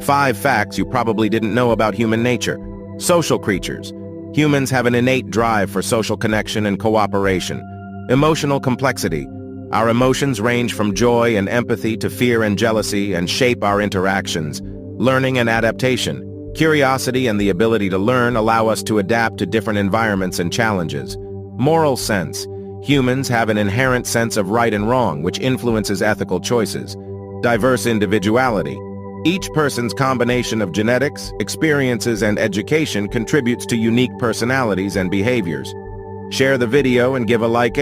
5 facts you probably didn't know about human nature. Social creatures. Humans have an innate drive for social connection and cooperation. Emotional complexity. Our emotions range from joy and empathy to fear and jealousy and shape our interactions. Learning and adaptation. Curiosity and the ability to learn allow us to adapt to different environments and challenges. Moral sense. Humans have an inherent sense of right and wrong, which influences ethical choices. Diverse individuality. Each person's combination of genetics, experiences, and education contributes to unique personalities and behaviors. Share the video and give a like